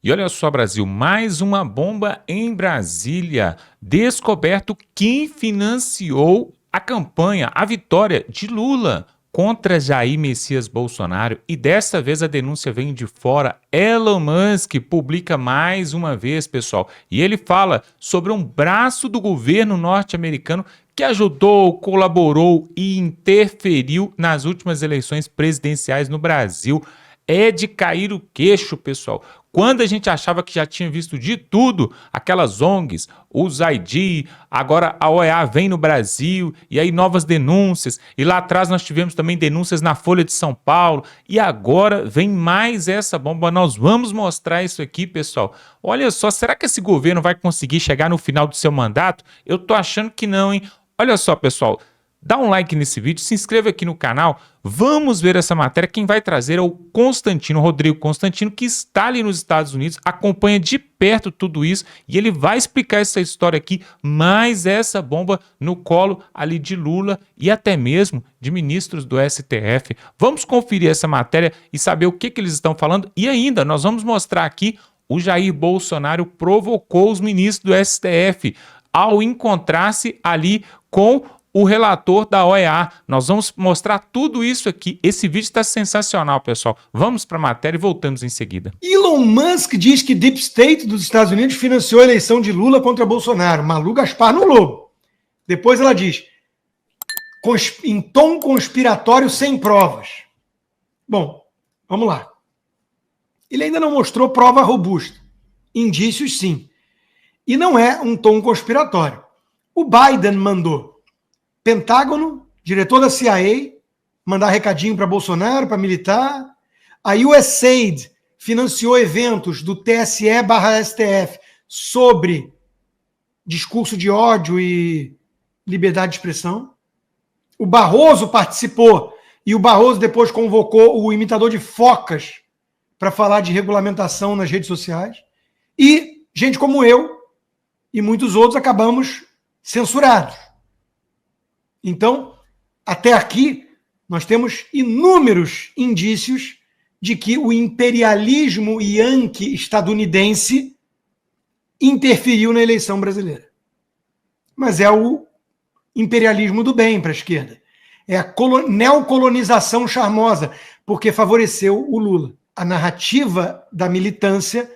E olha só, Brasil, mais uma bomba em Brasília. Descoberto quem financiou a campanha, a vitória de Lula contra Jair Messias Bolsonaro. E dessa vez a denúncia vem de fora. Elon Musk publica mais uma vez, pessoal. E ele fala sobre um braço do governo norte-americano que ajudou, colaborou e interferiu nas últimas eleições presidenciais no Brasil. É de cair o queixo, pessoal. Quando a gente achava que já tinha visto de tudo, aquelas ONGs, os ID, agora a OEA vem no Brasil, e aí novas denúncias, e lá atrás nós tivemos também denúncias na Folha de São Paulo, e agora vem mais essa bomba. Nós vamos mostrar isso aqui, pessoal. Olha só, será que esse governo vai conseguir chegar no final do seu mandato? Eu tô achando que não, hein? Olha só, pessoal. Dá um like nesse vídeo, se inscreva aqui no canal, vamos ver essa matéria. Quem vai trazer é o Constantino, Rodrigo Constantino, que está ali nos Estados Unidos, acompanha de perto tudo isso e ele vai explicar essa história aqui, mais essa bomba no colo ali de Lula e até mesmo de ministros do STF. Vamos conferir essa matéria e saber o que eles estão falando e ainda nós vamos mostrar aqui o Jair Bolsonaro provocou os ministros do STF ao encontrar-se ali com o relator da OEA. Nós vamos mostrar tudo isso aqui. Esse vídeo está sensacional, pessoal. Vamos para a matéria e voltamos em seguida. Elon Musk diz que Deep State dos Estados Unidos financiou a eleição de Lula contra Bolsonaro. Malu Gaspar no Lobo. Depois ela diz, em tom conspiratório sem provas. Bom, vamos lá. Ele ainda não mostrou prova robusta. Indícios, sim. E não é um tom conspiratório. O Biden mandou Pentágono, diretor da CIA, mandar recadinho para Bolsonaro, para militar. A USAID financiou eventos do TSE/STF sobre discurso de ódio e liberdade de expressão. O Barroso participou e o Barroso depois convocou o imitador de focas para falar de regulamentação nas redes sociais. E gente como eu e muitos outros acabamos censurados. Então, até aqui, nós temos inúmeros indícios de que o imperialismo yankee estadunidense interferiu na eleição brasileira. Mas é o imperialismo do bem para a esquerda. É a neocolonização charmosa, porque favoreceu o Lula. A narrativa da militância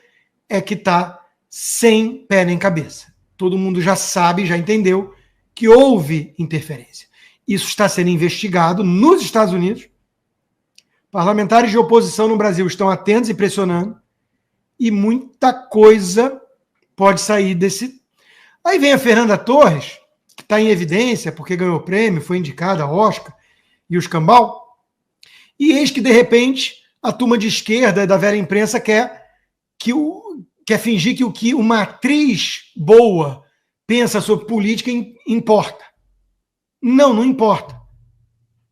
é que está sem pé nem cabeça. Todo mundo já sabe, já entendeu que houve interferência. Isso está sendo investigado nos Estados Unidos. Parlamentares de oposição no Brasil estão atentos e pressionando. E muita coisa pode sair desse... Aí vem a Fernanda Torres, que está em evidência porque ganhou prêmio, foi indicada a Oscar e o escambau. E eis que, de repente, a turma de esquerda da velha imprensa quer fingir que o que uma atriz boa pensa sobre política importa. Não, não importa.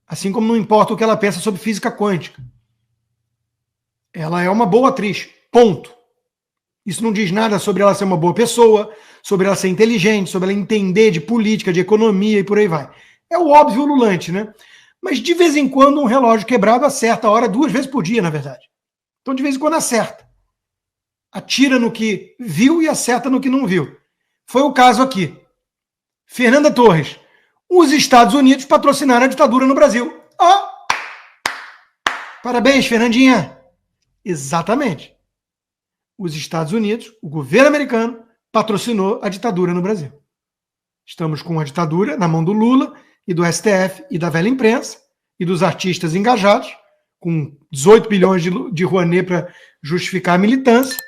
Assim como não importa o que ela pensa sobre física quântica. Ela é uma boa atriz, ponto. Isso não diz nada sobre ela ser uma boa pessoa, sobre ela ser inteligente, sobre ela entender de política, de economia e por aí vai. É o óbvio ululante, né? Mas de vez em quando um relógio quebrado acerta a hora 2 vezes por dia, na verdade. Então de vez em quando acerta. Atira no que viu e acerta no que não viu. Foi o caso aqui. Fernanda Torres. Os Estados Unidos patrocinaram a ditadura no Brasil. Parabéns, Fernandinha. Exatamente. Os Estados Unidos, o governo americano, patrocinou a ditadura no Brasil. Estamos com a ditadura na mão do Lula e do STF e da velha imprensa e dos artistas engajados, com 18 bilhões de Rouanet para justificar a militância.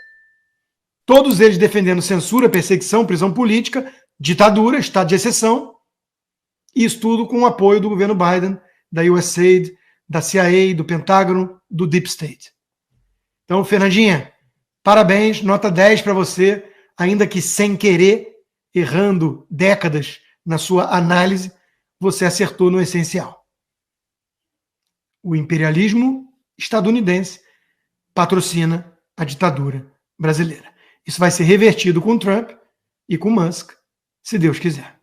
Todos eles defendendo censura, perseguição, prisão política, ditadura, estado de exceção. Isso tudo com o apoio do governo Biden, da USAID, da CIA, do Pentágono, do Deep State. Então, Fernandinha, parabéns, nota 10 para você, ainda que sem querer, errando décadas na sua análise, você acertou no essencial. O imperialismo estadunidense patrocina a ditadura brasileira. Isso vai ser revertido com Trump e com Musk, se Deus quiser.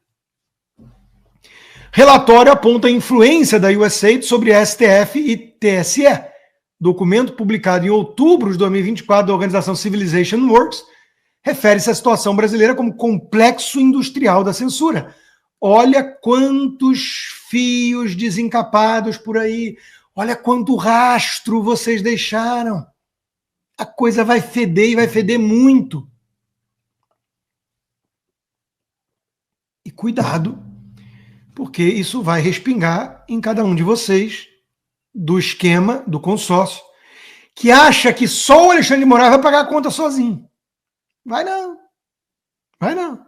Relatório aponta a influência da USAID sobre STF e TSE documento publicado em outubro de 2024 da organização Civilization Works, refere-se à situação brasileira como complexo industrial da censura. Olha quantos fios desencapados por aí, olha quanto rastro vocês deixaram. A coisa vai feder e vai feder muito. E cuidado, porque isso vai respingar em cada um de vocês do esquema, do consórcio, que acha que só o Alexandre de Moraes vai pagar a conta sozinho. Vai não. Vai não.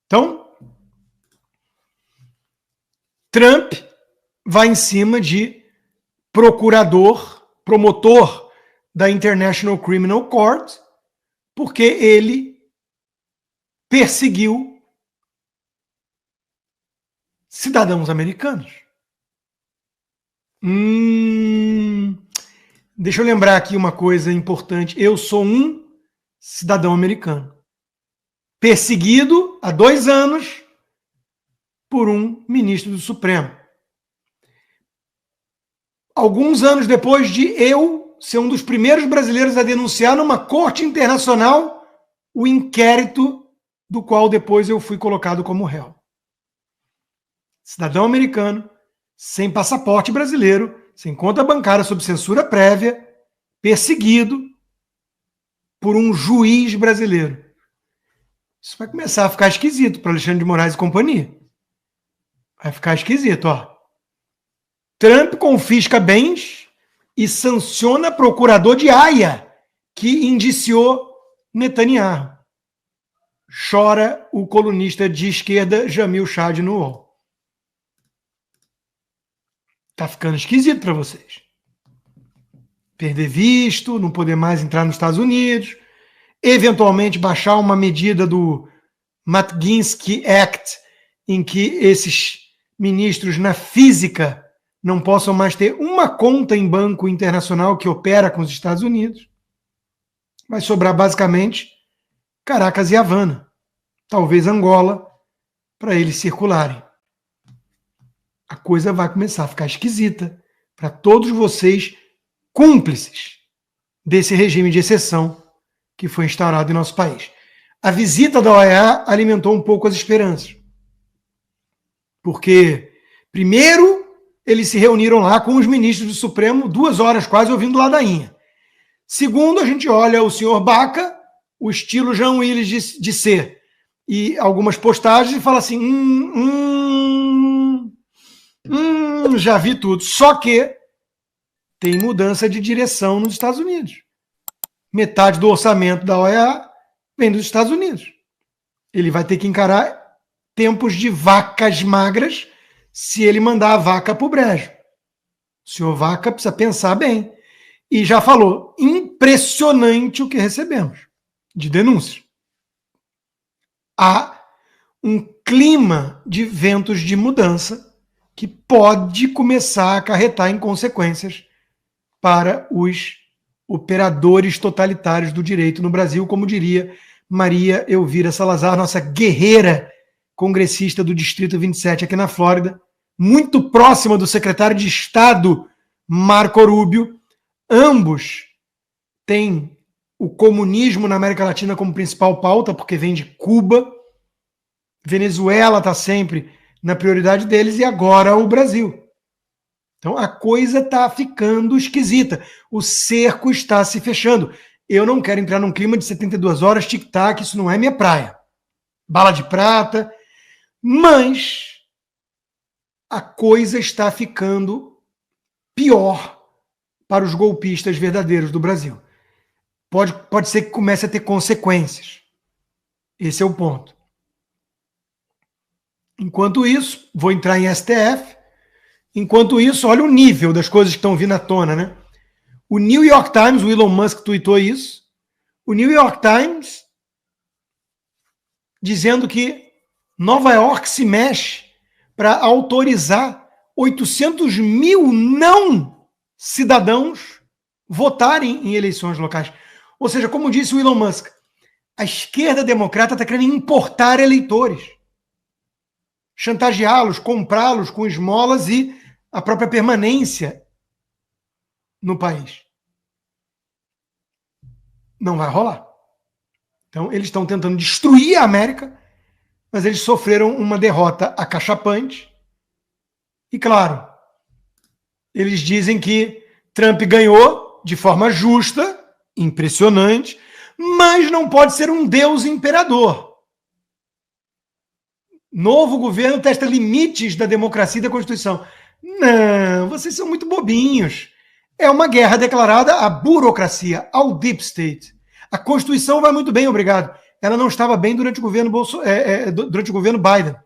Então, Trump vai em cima de promotor da International Criminal Court, porque ele perseguiu cidadãos americanos. Deixa eu lembrar aqui uma coisa importante. Eu sou um cidadão americano, perseguido há 2 anos por um ministro do Supremo. Alguns anos depois de eu ser um dos primeiros brasileiros a denunciar numa corte internacional o inquérito do qual depois eu fui colocado como réu. Cidadão americano, sem passaporte brasileiro, sem conta bancária sob censura prévia, perseguido por um juiz brasileiro. Isso vai começar a ficar esquisito para Alexandre de Moraes e companhia. Vai ficar esquisito, ó. Trump confisca bens e sanciona procurador de Haia, que indiciou Netanyahu. Chora o colunista de esquerda Jamil Chad no UOL. Tá ficando esquisito para vocês. Perder visto, não poder mais entrar nos Estados Unidos, eventualmente baixar uma medida do Magnitsky Act, em que esses ministros na física não possam mais ter uma conta em banco internacional que opera com os Estados Unidos. Vai sobrar basicamente Caracas e Havana, talvez Angola, para eles circularem. A coisa vai começar a ficar esquisita para todos vocês cúmplices desse regime de exceção que foi instaurado em nosso país. A visita da OEA alimentou um pouco as esperanças. Porque, primeiro, eles se reuniram lá com os ministros do Supremo 2 horas quase ouvindo ladainha. Segundo, a gente olha o senhor Baca, o estilo Jean Willis de ser, e algumas postagens e fala assim, já vi tudo. Só que tem mudança de direção nos Estados Unidos. Metade do orçamento da OEA vem dos Estados Unidos. Ele vai ter que encarar tempos de vacas magras se ele mandar a vaca para o brejo. O senhor Vaca precisa pensar bem. E já falou, impressionante o que recebemos de denúncias. Há um clima de ventos de mudança que pode começar a acarretar em consequências para os operadores totalitários do direito no Brasil, como diria Maria Elvira Salazar, nossa guerreira congressista do Distrito 27 aqui na Flórida, muito próxima do secretário de Estado Marco Rubio. Ambos têm o comunismo na América Latina como principal pauta, porque vem de Cuba. Venezuela está sempre na prioridade deles e agora o Brasil. Então a coisa está ficando esquisita. O cerco está se fechando. Eu não quero entrar num clima de 72 horas, tic-tac, isso não é minha praia. Bala de prata. Mas a coisa está ficando pior para os golpistas verdadeiros do Brasil. Pode ser que comece a ter consequências. Esse é o ponto. Enquanto isso, vou entrar em STF. Enquanto isso, olha o nível das coisas que estão vindo à tona, né? O New York Times, o Elon Musk tweetou isso. O New York Times dizendo que Nova York se mexe para autorizar 800 mil não cidadãos votarem em eleições locais. Ou seja, como disse o Elon Musk, a esquerda democrata está querendo importar eleitores, chantageá-los, comprá-los com esmolas e a própria permanência no país. Não vai rolar. Então, eles estão tentando destruir a América, mas eles sofreram uma derrota acachapante. E, claro, eles dizem que Trump ganhou de forma justa, impressionante, mas não pode ser um Deus imperador. Novo governo testa limites da democracia e da Constituição. Não, vocês são muito bobinhos. É uma guerra declarada à burocracia, ao deep state. A Constituição vai muito bem, obrigado. Ela não estava bem durante o governo, durante o governo Biden,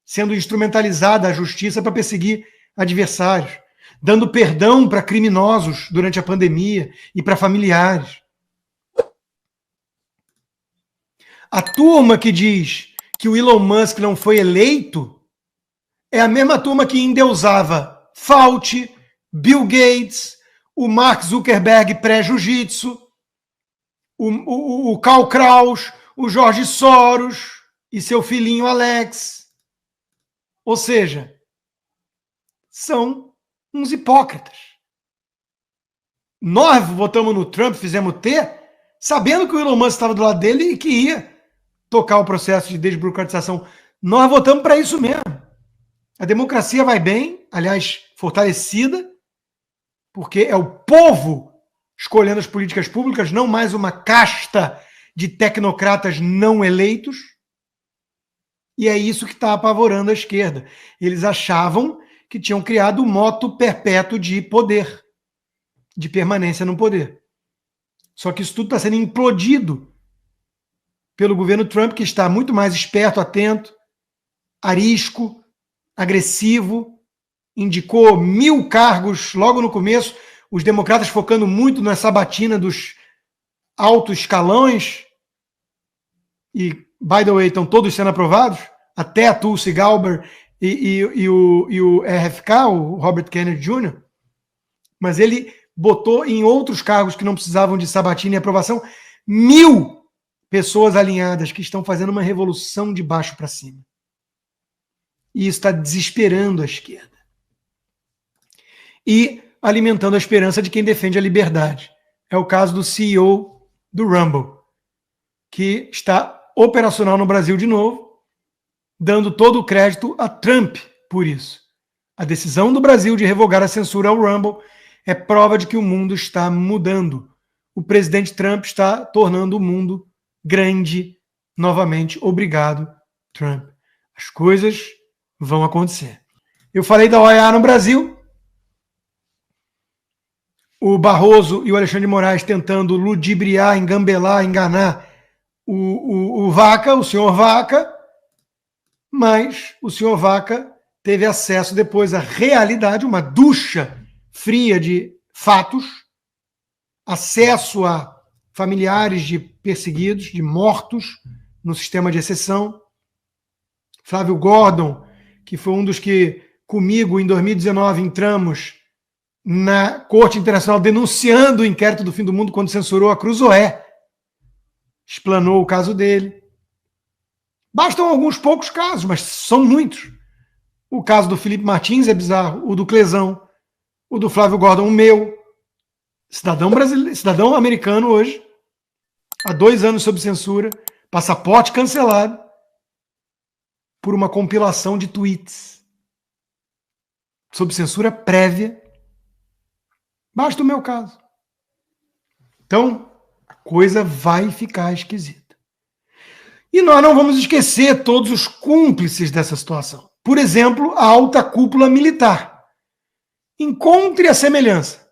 sendo instrumentalizada a justiça para perseguir adversários, dando perdão para criminosos durante a pandemia e para familiares. A turma que diz que o Elon Musk não foi eleito é a mesma turma que endeusava Fauci, Bill Gates, o Mark Zuckerberg pré-jiu-jitsu, o Karl Kraus, o Jorge Soros e seu filhinho Alex. Ou seja, são uns hipócritas. Nós votamos no Trump, fizemos T, sabendo que o Elon Musk estava do lado dele e que ia tocar o processo de desburocratização. Nós votamos para isso mesmo. A democracia vai bem, aliás, fortalecida, porque é o povo escolhendo as políticas públicas, não mais uma casta de tecnocratas não eleitos. E é isso que está apavorando a esquerda. Eles achavam que tinham criado o moto perpétuo de poder, de permanência no poder. Só que isso tudo está sendo implodido pelo governo Trump, que está muito mais esperto, atento, arisco, agressivo, indicou 1000 cargos logo no começo, os democratas focando muito na sabatina dos altos escalões, e, by the way, estão todos sendo aprovados, até a Tulsi Gabbard e o RFK, o Robert Kennedy Jr., mas ele botou em outros cargos que não precisavam de sabatina e aprovação 1000 pessoas alinhadas que estão fazendo uma revolução de baixo para cima. E isso está desesperando a esquerda. E alimentando a esperança de quem defende a liberdade. É o caso do CEO do Rumble, que está operacional no Brasil de novo, dando todo o crédito a Trump por isso. A decisão do Brasil de revogar a censura ao Rumble é prova de que o mundo está mudando. O presidente Trump está tornando o mundo grande novamente. Obrigado, Trump. As coisas vão acontecer. Eu falei da OEA no Brasil. O Barroso e o Alexandre de Moraes tentando ludibriar, engambelar, enganar o Vaca, o senhor Vaca, mas o senhor Vaca teve acesso depois à realidade, uma ducha fria de fatos, acesso a familiares de perseguidos, de mortos no sistema de exceção. Flávio Gordon, que foi um dos que comigo em 2019 entramos na Corte Internacional denunciando o inquérito do fim do mundo quando censurou a Cruzoé, explanou o caso dele. Bastam alguns poucos casos, mas são muitos. O caso do Felipe Martins é bizarro, o do Clesão, o do Flávio Gordon, o meu, cidadão brasileiro, cidadão americano hoje, há 2 anos sob censura, passaporte cancelado por uma compilação de tweets sob censura prévia. Basta o meu caso. Então, a coisa vai ficar esquisita. E nós não vamos esquecer todos os cúmplices dessa situação. Por exemplo, a alta cúpula militar. Encontre a semelhança.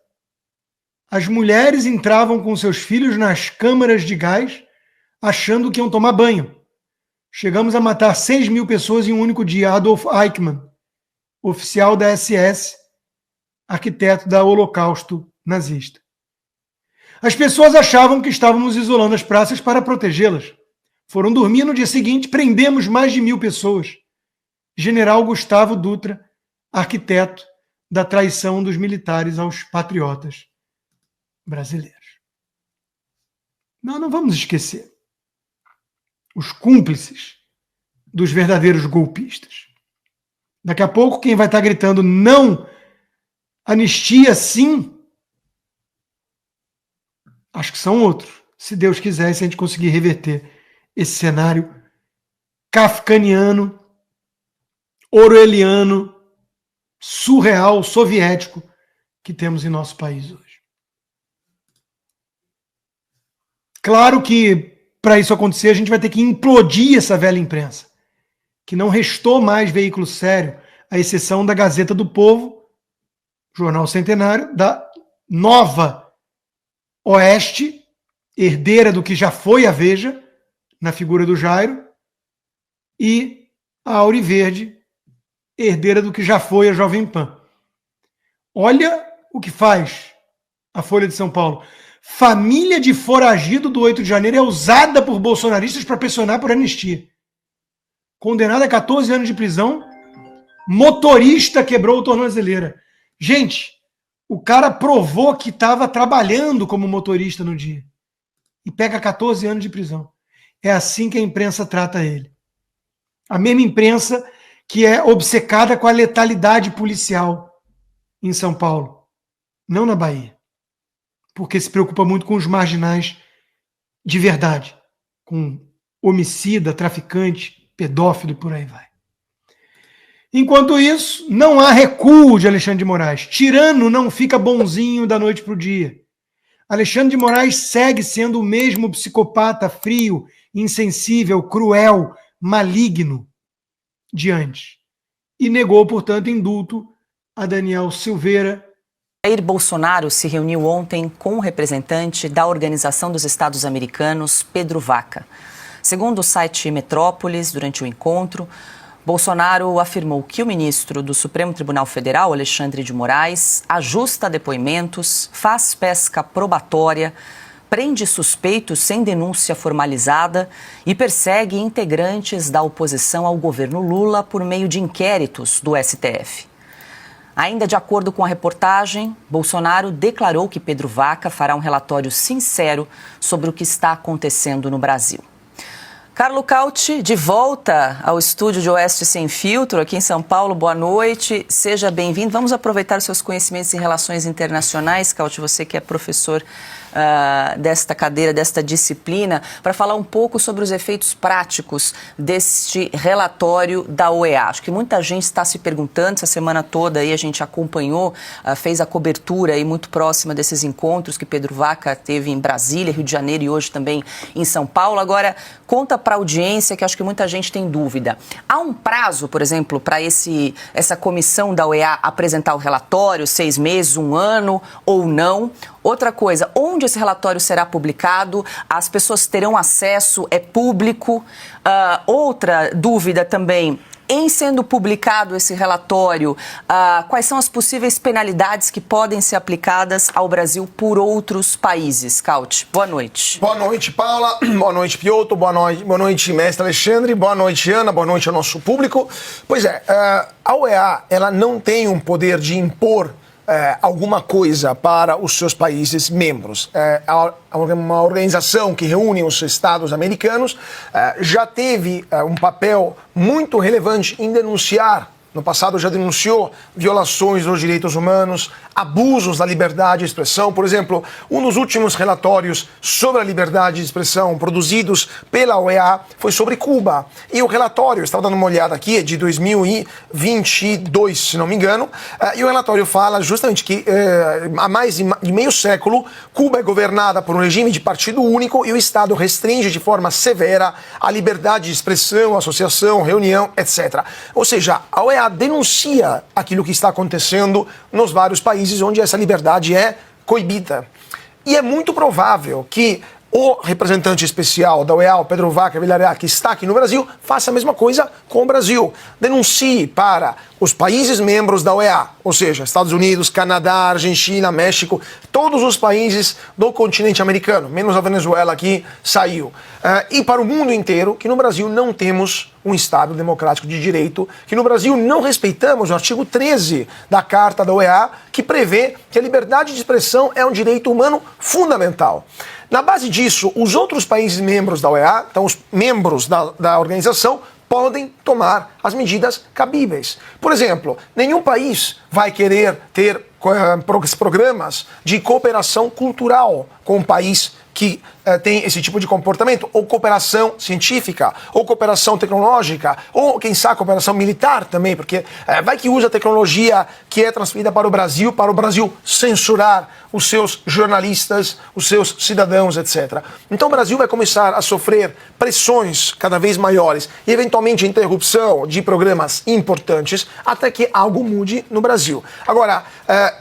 As mulheres entravam com seus filhos nas câmaras de gás, achando que iam tomar banho. Chegamos a matar 6.000 pessoas em um único dia. Adolf Eichmann, oficial da SS, arquiteto da Holocausto nazista. As pessoas achavam que estávamos isolando as praças para protegê-las. Foram dormir no dia seguinte, prendemos mais de 1.000 pessoas. General Gustavo Dutra, arquiteto da traição dos militares aos patriotas brasileiros. Nós não vamos esquecer os cúmplices dos verdadeiros golpistas. Daqui a pouco, quem vai estar gritando não anistia sim, Acho que são outros. Se Deus quiser, se a gente conseguir reverter esse cenário kafkaniano, orwelliano, surreal, soviético que temos em nosso país hoje. Claro que para isso acontecer a gente vai ter que implodir essa velha imprensa, que não restou mais veículo sério, à exceção da Gazeta do Povo, jornal centenário, da Nova Oeste, herdeira do que já foi a Veja, na figura do Jairo, e a Auriverde, herdeira do que já foi a Jovem Pan. Olha o que faz a Folha de São Paulo. Família de foragido do 8 de janeiro é usada por bolsonaristas para pressionar por anistia. Condenado a 14 anos de prisão, motorista quebrou tornozeleira. Gente, o cara provou que estava trabalhando como motorista no dia. E pega 14 anos de prisão. É assim que a imprensa trata ele. A mesma imprensa que é obcecada com a letalidade policial em São Paulo, não na Bahia. Porque se preocupa muito com os marginais de verdade, com homicida, traficante, pedófilo e por aí vai. Enquanto isso, não há recuo de Alexandre de Moraes. Tirano não fica bonzinho da noite para o dia. Alexandre de Moraes segue sendo o mesmo psicopata frio, insensível, cruel, maligno de antes. E negou, portanto, indulto a Daniel Silveira. Jair Bolsonaro se reuniu ontem com o representante da Organização dos Estados Americanos, Pedro Vaca. Segundo o site Metrópolis, durante o encontro, Bolsonaro afirmou que o ministro do Supremo Tribunal Federal, Alexandre de Moraes, ajusta depoimentos, faz pesca probatória, prende suspeitos sem denúncia formalizada e persegue integrantes da oposição ao governo Lula por meio de inquéritos do STF. Ainda de acordo com a reportagem, Bolsonaro declarou que Pedro Vaca fará um relatório sincero sobre o que está acontecendo no Brasil. Carlo Cauti, de volta ao estúdio de Oeste Sem Filtro, aqui em São Paulo. Boa noite, seja bem-vindo. Vamos aproveitar os seus conhecimentos em relações internacionais, Cauti, você que é professor desta cadeira, desta disciplina, para falar um pouco sobre os efeitos práticos deste relatório da OEA. Acho que muita gente está se perguntando, essa semana toda aí a gente acompanhou, fez a cobertura aí muito próxima desses encontros que Pedro Vaca teve em Brasília, Rio de Janeiro e hoje também em São Paulo. Agora, conta para a audiência, que acho que muita gente tem dúvida. Há um prazo, por exemplo, para essa comissão da OEA apresentar o relatório, 6 meses, 1 ano ou não? Outra coisa, onde esse relatório será publicado? As pessoas terão acesso? É público? Outra dúvida também, em sendo publicado esse relatório, quais são as possíveis penalidades que podem ser aplicadas ao Brasil por outros países? Cauti, boa noite. Boa noite, Paula. Boa noite, Piotr. Boa noite, mestre Alexandre. Boa noite, Ana. Boa noite ao nosso público. Pois é, a OEA ela não tem um poder de impor alguma coisa para os seus países membros. Uma organização que reúne os Estados americanos já teve um papel muito relevante em denunciar, no passado já denunciou violações dos direitos humanos, abusos da liberdade de expressão. Por exemplo, um dos últimos relatórios sobre a liberdade de expressão produzidos pela OEA foi sobre Cuba. E o relatório, estava dando uma olhada aqui, é de 2022, se não me engano, e o relatório fala justamente que há mais de meio século, Cuba é governada por um regime de partido único e o Estado restringe de forma severa a liberdade de expressão, associação, reunião, etc. Ou seja, a OEA denuncia aquilo que está acontecendo nos vários países onde essa liberdade é coibida. E é muito provável que o representante especial da OEA, o Pedro Vaca Villarreal, que está aqui no Brasil, faça a mesma coisa com o Brasil. Denuncie para os países membros da OEA, ou seja, Estados Unidos, Canadá, Argentina, México, todos os países do continente americano, menos a Venezuela que saiu. E para o mundo inteiro, que no Brasil não temos um Estado democrático de direito, que no Brasil não respeitamos o artigo 13 da Carta da OEA, que prevê que a liberdade de expressão é um direito humano fundamental. Na base disso, os outros países membros da OEA, então os membros da organização, podem tomar as medidas cabíveis. Por exemplo, nenhum país vai querer ter programas de cooperação cultural com o país que tem esse tipo de comportamento, ou cooperação científica, ou cooperação tecnológica, ou, quem sabe, cooperação militar também, porque vai que usa a tecnologia que é transferida para o Brasil censurar os seus jornalistas, os seus cidadãos, etc. Então o Brasil vai começar a sofrer pressões cada vez maiores e, eventualmente, interrupção de programas importantes até que algo mude no Brasil. Agora,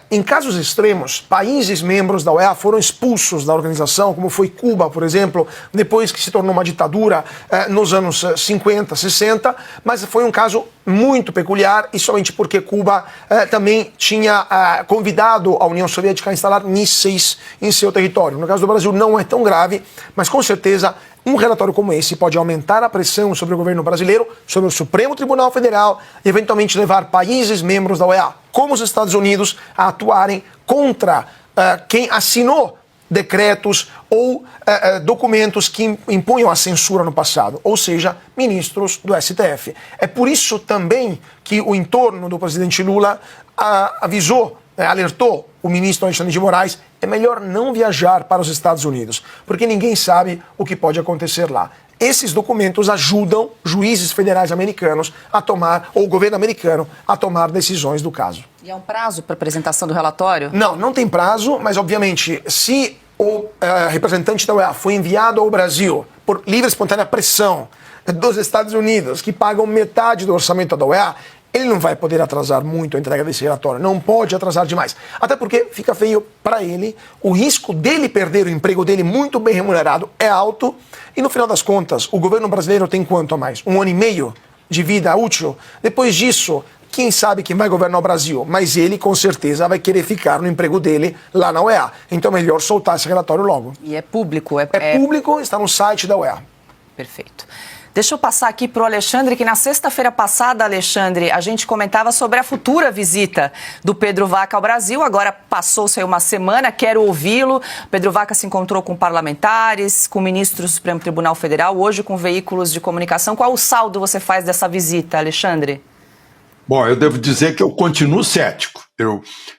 em casos extremos, países membros da OEA foram expulsos da organização, como foi Cuba, por exemplo, depois que se tornou uma ditadura nos anos 50, 60, mas foi um caso muito peculiar e somente porque Cuba também tinha convidado a União Soviética a instalar mísseis em seu território. No caso do Brasil não é tão grave, mas com certeza um relatório como esse pode aumentar a pressão sobre o governo brasileiro, sobre o Supremo Tribunal Federal e eventualmente levar países membros da OEA, como os Estados Unidos, a atuarem contra quem assinou decretos ou documentos que impunham a censura no passado, ou seja, ministros do STF. É por isso também que o entorno do presidente Lula alertou o ministro Alexandre de Moraes: é melhor não viajar para os Estados Unidos, porque ninguém sabe o que pode acontecer lá. Esses documentos ajudam juízes federais americanos a tomar, ou o governo americano, a tomar decisões do caso. E há um prazo para apresentação do relatório? Não tem prazo, mas obviamente, se o representante da OEA foi enviado ao Brasil por livre e espontânea pressão dos Estados Unidos, que pagam metade do orçamento da OEA, ele não vai poder atrasar muito a entrega desse relatório, não pode atrasar demais. Até porque fica feio para ele, o risco dele perder o emprego dele muito bem remunerado é alto, e no final das contas, o governo brasileiro tem quanto a mais? 1 ano e meio de vida útil? Depois disso, quem sabe quem vai governar o Brasil? Mas ele, com certeza, vai querer ficar no emprego dele lá na OEA. Então é melhor soltar esse relatório logo. E é público? É público, está no site da OEA. Perfeito. Deixa eu passar aqui para o Alexandre, que na sexta-feira passada, Alexandre, a gente comentava sobre a futura visita do Pedro Vaca ao Brasil. Agora passou-se aí uma semana, quero ouvi-lo. Pedro Vaca se encontrou com parlamentares, com ministros do Supremo Tribunal Federal, hoje com veículos de comunicação. Qual o saldo você faz dessa visita, Alexandre? Bom, eu devo dizer que eu continuo cético.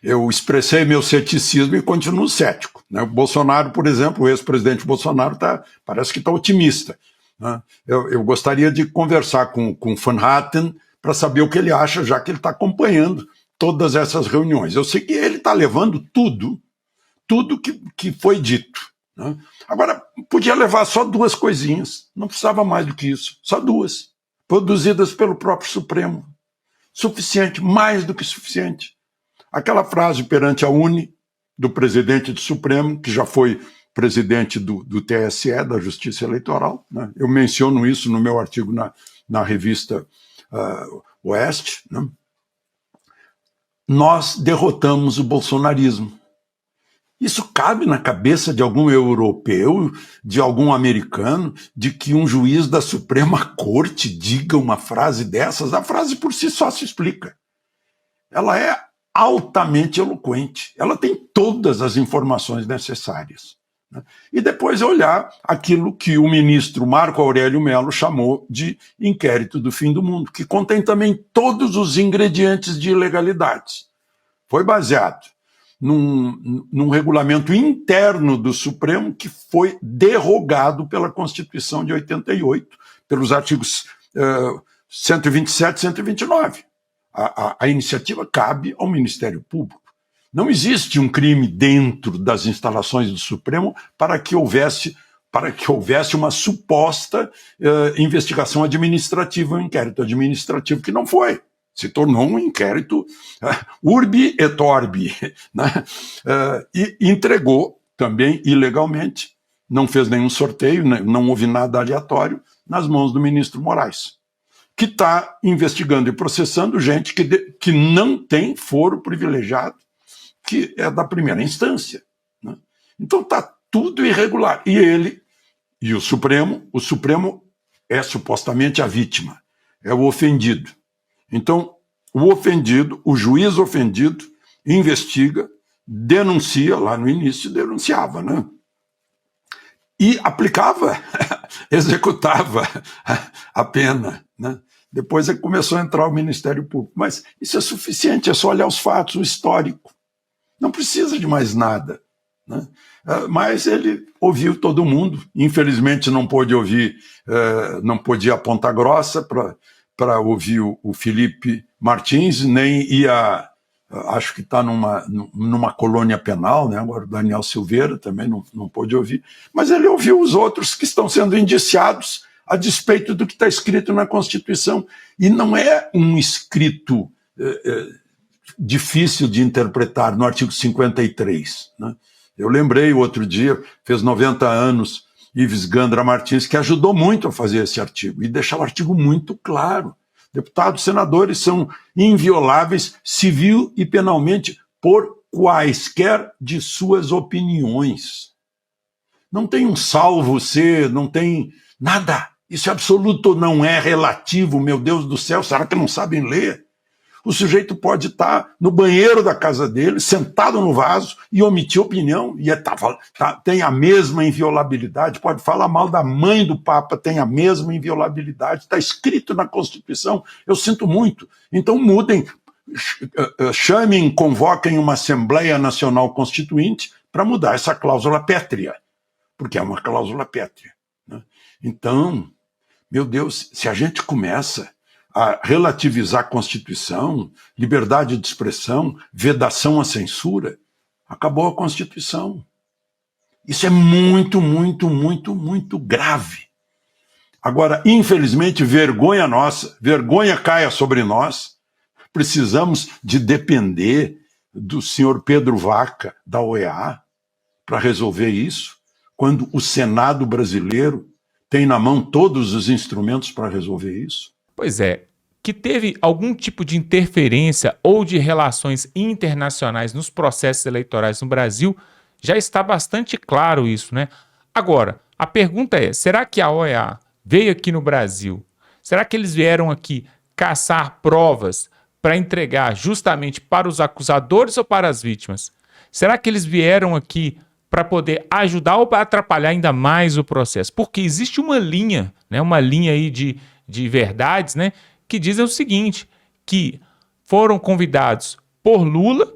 Eu expressei meu ceticismo e continuo cético, né? O Bolsonaro, por exemplo, o ex-presidente Bolsonaro parece que está otimista, né? Eu gostaria de conversar com Van Hatten para saber o que ele acha, já que ele está acompanhando todas essas reuniões. Eu sei que ele está levando tudo que foi dito, né? Agora, podia levar só 2 coisinhas, não precisava mais do que isso, só 2, produzidas pelo próprio Supremo. Suficiente, mais do que suficiente. Aquela frase perante a UNE, do presidente do Supremo, que já foi presidente do TSE, da Justiça Eleitoral, né? Eu menciono isso no meu artigo na revista Oeste, né? Nós derrotamos o bolsonarismo. Isso cabe na cabeça de algum europeu, de algum americano, de que um juiz da Suprema Corte diga uma frase dessas? A frase por si só se explica. Ela é altamente eloquente. Ela tem todas as informações necessárias, né? E depois olhar aquilo que o ministro Marco Aurélio Mello chamou de inquérito do fim do mundo, que contém também todos os ingredientes de ilegalidades. Foi baseado num regulamento interno do Supremo que foi derrogado pela Constituição de 88, pelos artigos 127 e 129. A iniciativa cabe ao Ministério Público. Não existe um crime dentro das instalações do Supremo para que houvesse uma suposta investigação administrativa, um inquérito administrativo que não foi. Se tornou um inquérito urbi et orbi, né? E entregou também ilegalmente, não fez nenhum sorteio, não houve nada aleatório, nas mãos do ministro Moraes, que está investigando e processando gente que não tem foro privilegiado, que é da primeira instância, né? Então está tudo irregular. E ele, e o Supremo é supostamente a vítima, é o ofendido. Então, o juiz ofendido, investiga, denuncia, lá no início denunciava, né? E aplicava, executava a pena, né? Depois começou a entrar o Ministério Público. Mas isso é suficiente, é só olhar os fatos, o histórico, Não precisa de mais nada, né? Mas ele ouviu todo mundo. Infelizmente não pôde ouvir, não podia ir a Ponta Grossa para ouvir o Felipe Martins, nem ia, acho que está numa colônia penal, né? Agora o Daniel Silveira também não pôde ouvir, mas ele ouviu os outros que estão sendo indiciados a despeito do que está escrito na Constituição. E não é um escrito difícil de interpretar no artigo 53, né? Eu lembrei outro dia, fez 90 anos, Ives Gandra Martins, que ajudou muito a fazer esse artigo, e deixar o artigo muito claro. Deputados, senadores são invioláveis civil e penalmente por quaisquer de suas opiniões. Não tem um salvo-se, não tem nada. Isso é absoluto, não é relativo, meu Deus do céu, será que não sabem ler? O sujeito pode estar no banheiro da casa dele, sentado no vaso, e omitir opinião, e tem a mesma inviolabilidade, pode falar mal da mãe do Papa, tem a mesma inviolabilidade, está escrito na Constituição, eu sinto muito. Então mudem, chamem, convoquem uma Assembleia Nacional Constituinte para mudar essa cláusula pétrea, porque é uma cláusula pétrea, né? Então, meu Deus, se a gente começa a relativizar a Constituição, liberdade de expressão, vedação à censura, acabou a Constituição. Isso é muito, muito, muito, muito grave. Agora, infelizmente, vergonha nossa, vergonha caia sobre nós, precisamos de depender do senhor Pedro Vaca, da OEA, para resolver isso, quando o Senado brasileiro tem na mão todos os instrumentos para resolver isso. Pois é, que teve algum tipo de interferência ou de relações internacionais nos processos eleitorais no Brasil, já está bastante claro isso, né? Agora, a pergunta é, será que a OEA veio aqui no Brasil? Será que eles vieram aqui caçar provas para entregar justamente para os acusadores ou para as vítimas? Será que eles vieram aqui para poder ajudar ou para atrapalhar ainda mais o processo? Porque existe uma linha, né, uma linha aí de verdades, né, que dizem o seguinte, que foram convidados por Lula,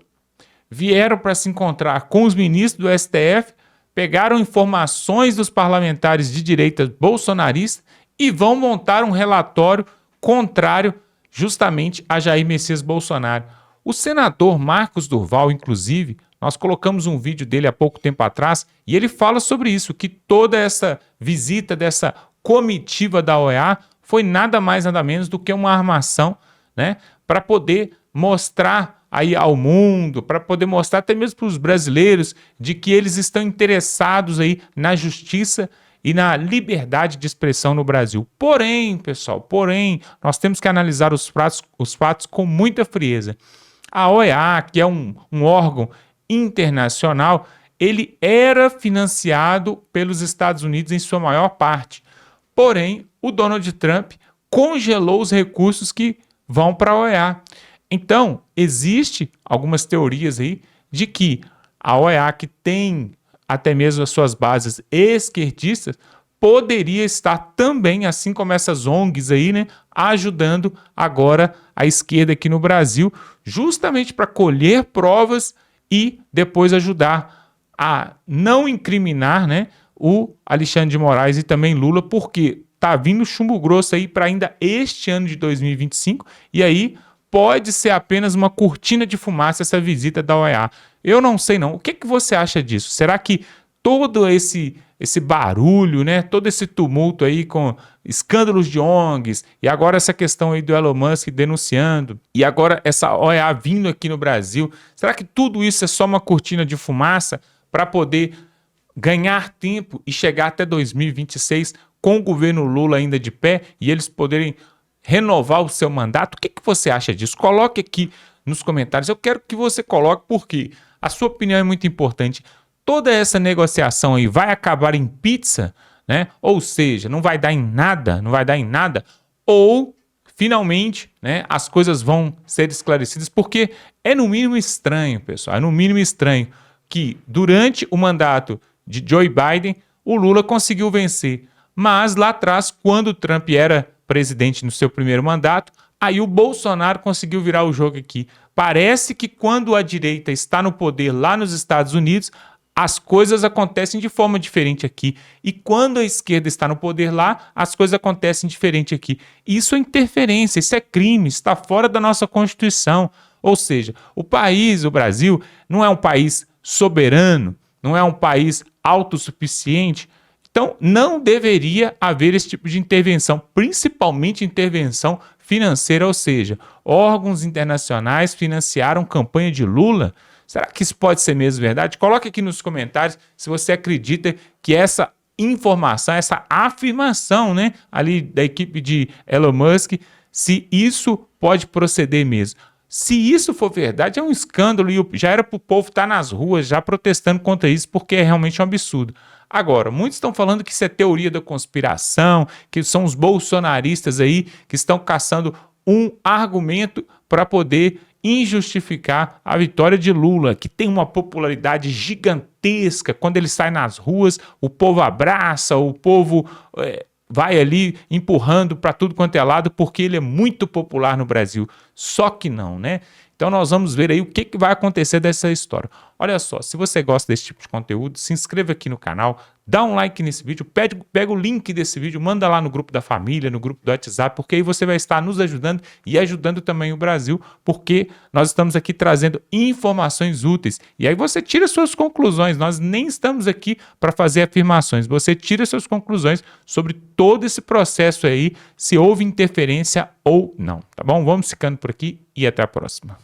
vieram para se encontrar com os ministros do STF, pegaram informações dos parlamentares de direita bolsonaristas e vão montar um relatório contrário justamente a Jair Messias Bolsonaro. O senador Marcos Durval, inclusive, nós colocamos um vídeo dele há pouco tempo atrás e ele fala sobre isso, que toda essa visita dessa comitiva da OEA foi nada mais, nada menos do que uma armação, né, para poder mostrar aí ao mundo, para poder mostrar até mesmo para os brasileiros de que eles estão interessados aí na justiça e na liberdade de expressão no Brasil. Porém, pessoal, nós temos que analisar os fatos com muita frieza. A OEA, que é um órgão internacional, ele era financiado pelos Estados Unidos em sua maior parte. Porém, o Donald Trump congelou os recursos que vão para a OEA. Então, existe algumas teorias aí de que a OEA, que tem até mesmo as suas bases esquerdistas, poderia estar também, assim como essas ONGs aí, né, ajudando agora a esquerda aqui no Brasil, justamente para colher provas e depois ajudar a não incriminar, né, o Alexandre de Moraes e também Lula, porque tá vindo chumbo grosso aí para ainda este ano de 2025, e aí pode ser apenas uma cortina de fumaça essa visita da OEA. Eu não sei não. O que você acha disso? Será que todo esse barulho, né, todo esse tumulto aí com escândalos de ONGs, e agora essa questão aí do Elon Musk denunciando, e agora essa OEA vindo aqui no Brasil, será que tudo isso é só uma cortina de fumaça para poder ganhar tempo e chegar até 2026 com o governo Lula ainda de pé e eles poderem renovar o seu mandato? O que você acha disso? Coloque aqui nos comentários. Eu quero que você coloque, porque a sua opinião é muito importante. Toda essa negociação aí vai acabar em pizza, né? Ou seja, não vai dar em nada, ou finalmente, né, as coisas vão ser esclarecidas, porque é no mínimo estranho, pessoal, que durante o mandato de Joe Biden, o Lula conseguiu vencer. Mas lá atrás, quando o Trump era presidente no seu primeiro mandato, Aí o Bolsonaro conseguiu virar o jogo aqui. Parece que quando a direita está no poder lá nos Estados Unidos, as coisas acontecem de forma diferente aqui. E quando a esquerda está no poder lá, as coisas acontecem diferente aqui. Isso é interferência, isso é crime, está fora da nossa Constituição. Ou seja, o país, o Brasil, não é um país soberano, não é um país autossuficiente. Então, não deveria haver esse tipo de intervenção, principalmente intervenção financeira, ou seja, órgãos internacionais financiaram campanha de Lula. Será que isso pode ser mesmo verdade? Coloque aqui nos comentários se você acredita que essa informação, essa afirmação, né, ali da equipe de Elon Musk, se isso pode proceder mesmo. Se isso for verdade, é um escândalo e já era para o povo estar nas ruas já protestando contra isso, porque é realmente um absurdo. Agora, muitos estão falando que isso é teoria da conspiração, que são os bolsonaristas aí que estão caçando um argumento para poder injustificar a vitória de Lula, que tem uma popularidade gigantesca. Quando ele sai nas ruas, o povo abraça, o povo vai ali empurrando para tudo quanto é lado, porque ele é muito popular no Brasil. Só que não, né? Então nós vamos ver aí o que vai acontecer dessa história. Olha só, se você gosta desse tipo de conteúdo, se inscreva aqui no canal, dá um like nesse vídeo, pega o link desse vídeo, manda lá no grupo da família, no grupo do WhatsApp, porque aí você vai estar nos ajudando e ajudando também o Brasil, porque nós estamos aqui trazendo informações úteis. E aí você tira suas conclusões, nós nem estamos aqui para fazer afirmações, você tira suas conclusões sobre todo esse processo aí, se houve interferência ou não, tá bom? Vamos ficando por aqui e até a próxima.